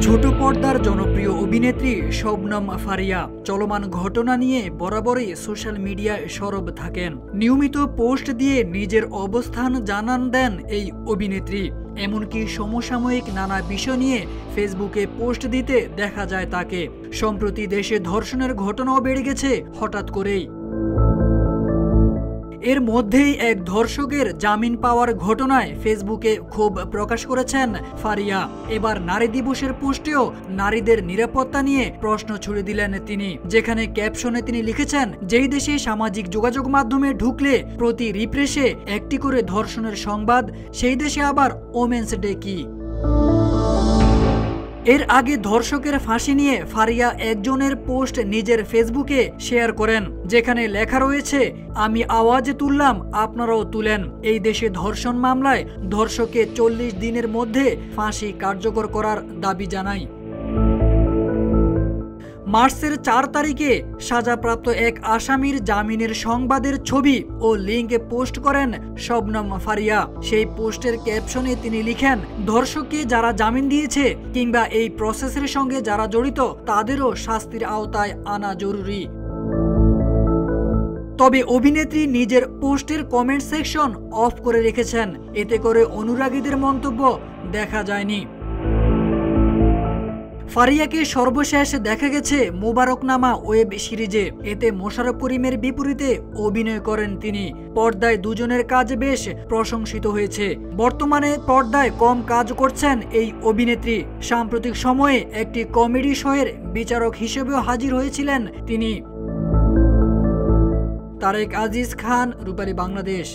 ছোট পর্দার জনপ্রিয় অভিনেত্রী শবনম ফারিয়া চলমান ঘটনা নিয়ে বরাবরই সোশ্যাল মিডিয়ায় সরব থাকেন। নিয়মিত পোস্ট দিয়ে নিজের অবস্থান জানান দেন এই অভিনেত্রী। এমনকি সমসাময়িক নানা বিষয় নিয়ে ফেসবুকে পোস্ট দিতে দেখা যায় তাকে। সম্প্রতি দেশে ধর্ষণের ঘটনাও বেড়ে গেছে হঠাৎ করেই। এর মধ্যেই এক ধর্ষকের জামিন পাওয়ার ঘটনায় ফেসবুকে ক্ষোভ প্রকাশ করেছেন ফারিয়া। এবার নারী দিবসের পোস্টেও নারীদের নিরাপত্তা নিয়ে প্রশ্ন ছুড়ে দিলেন তিনি, যেখানে ক্যাপশনে তিনি লিখেছেন, যেই দেশে সামাজিক যোগাযোগ মাধ্যমে ঢুকলে প্রতি রিফ্রেশে একটি করে ধর্ষণের সংবাদ, সেই দেশে আবার ওমেন্স ডে কি? এর আগে ধর্ষকের ফাঁসি নিয়ে ফারিয়া একজনের পোস্ট নিজের ফেসবুকে শেয়ার করেন, যেখানে লেখা রয়েছে, আমি আওয়াজ তুললাম, আপনারাও তুলেন। এই দেশে ধর্ষণ মামলায় ধর্ষককে 40 দিনের মধ্যে ফাঁসি কার্যকর করার দাবি জানাই। মার্চের 4 তারিখে সাজাপ্রাপ্ত এক আসামির জামিনের সংবাদের ছবি ও লিঙ্ক পোস্ট করেন শবনম ফারিয়া। সেই পোস্টের ক্যাপশনে তিনি লিখেন, ধর্ষককে যারা জামিন দিয়েছে কিংবা এই প্রসেসের সঙ্গে যারা জড়িত তাদেরও শাস্তির আওতায় আনা জরুরি। তবে অভিনেত্রী নিজের পোস্টের কমেন্ট সেকশন অফ করে রেখেছেন, এতে করে অনুরাগীদের মন্তব্য দেখা যায়নি। ফারিয়াকে সর্বশেষ দেখা গেছে মোবারকনামা ওয়েব সিরিজে। এতে মোশাররফ করিমের বিপরীতে অভিনয় করেন তিনি। পর্দায় দুজনের কাজ বেশ প্রশংসিত হয়েছে। বর্তমানে পর্দায় কম কাজ করছেন এই অভিনেত্রী। সাম্প্রতিক সময়ে একটি কমেডি শোয়ের বিচারক হিসেবেও হাজির হয়েছিলেন তিনি। তারেক আজিজ খান, রূপালী বাংলাদেশ।